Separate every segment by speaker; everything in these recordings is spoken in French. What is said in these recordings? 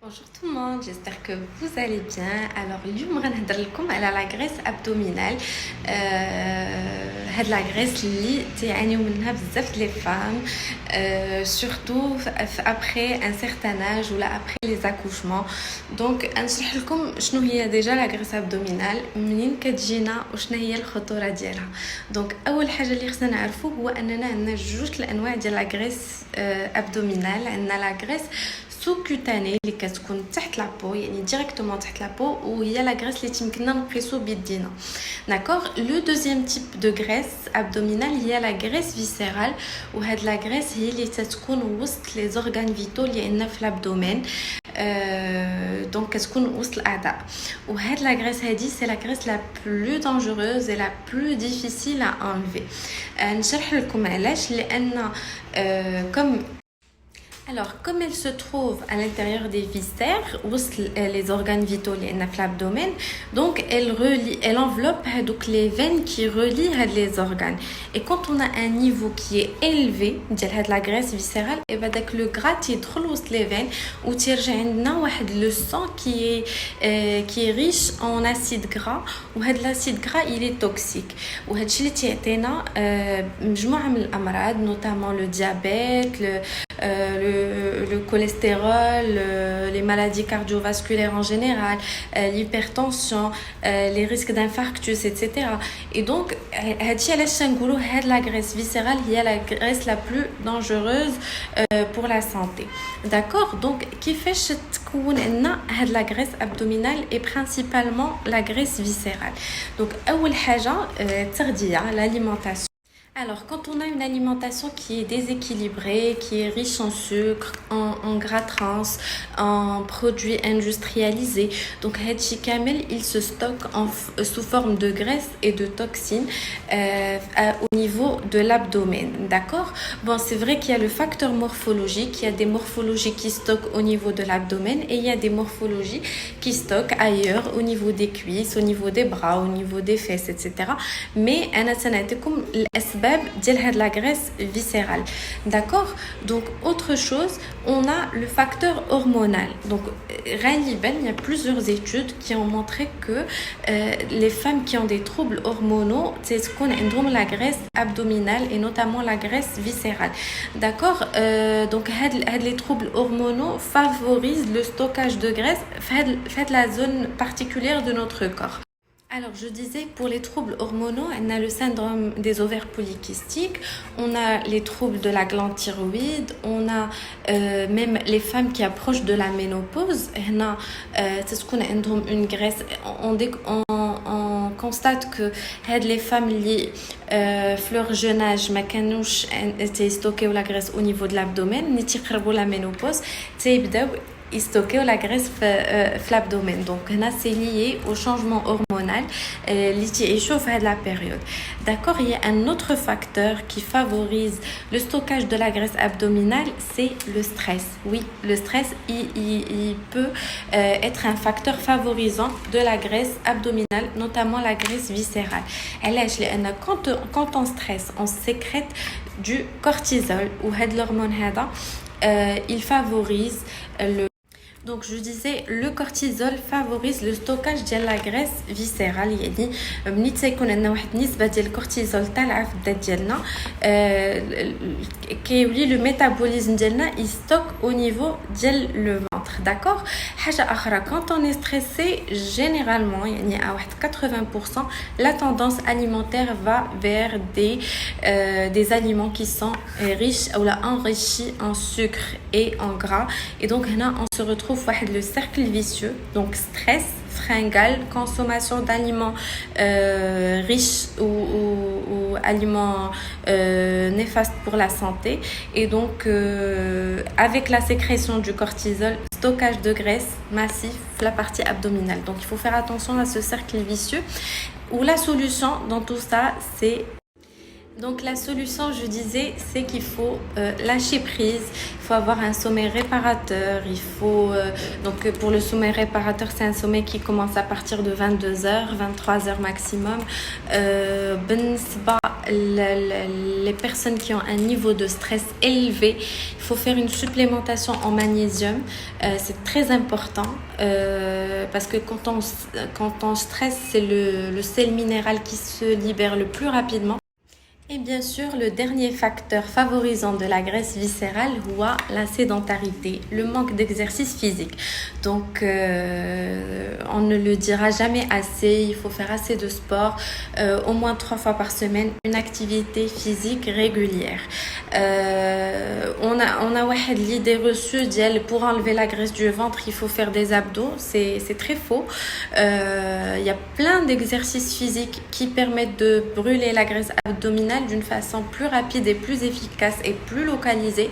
Speaker 1: Bonjour tout le monde, j'espère que vous allez bien. Alors, اليوم غنهضر لكم على la graisse abdominale. هاد la graisse اللي تعانيو منها بزاف لي فام surtout après un certain âge ou là après les accouchements. Donc نشرح لكم شنو هي déjà la graisse abdominale منين كتجينا وشنو هي الخطورة ديالها. Donc اول حاجة اللي خصنا نعرفو هو اننا عندنا جوج الانواع ديال la graisse abdominale. عندنا la graisse sous-cutanée اللي كتكون تحت لابو يعني ديريكتومون تحت لابو وهي لا غريس اللي تيمكننا نقيسو بيدينا داكوغ. لو دوزيام تيب دو غريس ابدومينال هي لا غريس فيسيرال وهاد لا غريس هي اللي تتكون وسط لي زورغان فيتو اللي عندنا في الابدومين دونك كتكون وسط الاعضاء. وهاد لا غريس هادي سي لا غريس لا بلو دانجوروز اي لا بلو ديفيسيل ا انليفي. نشرح لكم علاش لان Alors, comme elle se trouve à l'intérieur des viscères, ou les organes vitaux de l'abdomen, donc elle enveloppe donc les veines qui relient les organes. Et quand on a un niveau qui est élevé de la graisse viscérale, et ben le gras il entre les veines ou le sang qui est riche en acide gras ou l'acide gras il est toxique. Ou notamment le diabète, le cholestérol, les maladies cardiovasculaires en général, l'hypertension, les risques d'infarctus, etc. Et donc, la graisse viscérale est la graisse la plus dangereuse pour la santé. D'accord? Donc, qui fait la graisse abdominale et principalement la graisse viscérale. Donc, l'alimentation. Alors, quand on a une alimentation qui est déséquilibrée, qui est riche en sucre, en gras trans, en produits industrialisés, donc Hadji Kamel, il se stocke sous forme de graisse et de toxines au niveau de l'abdomen, d'accord? Bon, c'est vrai qu'il y a le facteur morphologique, il y a des morphologies qui stockent au niveau de l'abdomen et il y a des morphologies qui stockent ailleurs, au niveau des cuisses, au niveau des bras, au niveau des fesses, etc. Mais, comme de la graisse viscérale, d'accord? Donc autre chose, on a le facteur hormonal. Donc il y a plusieurs études qui ont montré que les femmes qui ont des troubles hormonaux, c'est ce qu'on a la graisse abdominale et notamment la graisse viscérale, d'accord? Donc les troubles hormonaux favorisent le stockage de graisse fait la zone particulière de notre corps. Alors, je disais, pour les troubles hormonaux, on a le syndrome des ovaires polykystiques, on a les troubles de la glande thyroïde, on a même les femmes qui approchent de la ménopause. C'est ce qu'on a une graisse. On constate que les femmes liées leur jeune âge, ما كانوش stocké la graisse au niveau de l'abdomen, ni تقربوا la ménopause, ils stockent la graisse في l'abdomen. Donc là c'est lié au changement hormonal qui chauffe à la période. D'accord, il y a un autre facteur qui favorise le stockage de la graisse abdominale, c'est le stress. Oui, le stress il peut être un facteur favorisant de la graisse abdominale, notamment la graisse viscérale. Quand on stresse, on sécrète du cortisol ou l'hormone il favorise donc je disais le cortisol favorise le stockage de la graisse viscérale يعني ملي تيكون عندنا واحد النسبه ديال الكورتيزول طالعه في الدم ديالنا كيولي لو ميتابوليزم ديالنا يستوك au niveau ديال لو ventre. D'accord? حاجه اخرى quand on est stressé généralement يعني à واحد 80% la tendance alimentaire va vers des aliments qui sont riches ou là enrichis en sucre et en gras et donc là on se retrouve le cercle vicieux, donc stress, fringale, consommation d'aliments riches ou aliments néfastes pour la santé et donc avec la sécrétion du cortisol, stockage de graisse massif la partie abdominale. Donc il faut faire attention à ce cercle vicieux où la solution dans tout ça c'est donc la solution, je disais, c'est qu'il faut lâcher prise, il faut avoir un sommeil réparateur, il faut donc pour le sommeil réparateur, c'est un sommeil qui commence à partir de 22h, 23h maximum. les personnes qui ont un niveau de stress élevé, il faut faire une supplémentation en magnésium. C'est très important parce que quand on stresse, c'est le sel minéral qui se libère le plus rapidement. Et bien sûr, le dernier facteur favorisant de la graisse viscérale, la sédentarité, le manque d'exercice physique. Donc, on ne le dira jamais assez, il faut faire assez de sport, au moins 3 fois par semaine, une activité physique régulière. On a l'idée reçue pour enlever la graisse du ventre, il faut faire des abdos, c'est très faux. Il y a plein d'exercices physiques qui permettent de brûler la graisse abdominale d'une façon plus rapide et plus efficace et plus localisée.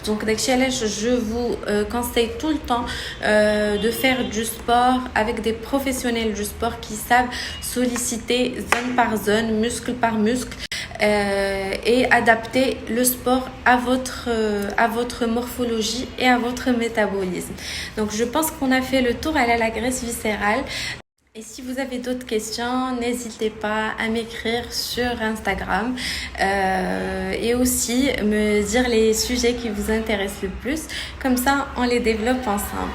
Speaker 1: Donc je vous conseille tout le temps de faire du sport avec des professionnels du sport qui savent solliciter zone par zone, muscle par muscle, et adapter le sport à votre morphologie et à votre métabolisme. Donc je pense qu'on a fait le tour à la graisse viscérale. Et si vous avez d'autres questions, n'hésitez pas à m'écrire sur Instagram et aussi me dire les sujets qui vous intéressent le plus. Comme ça, on les développe ensemble.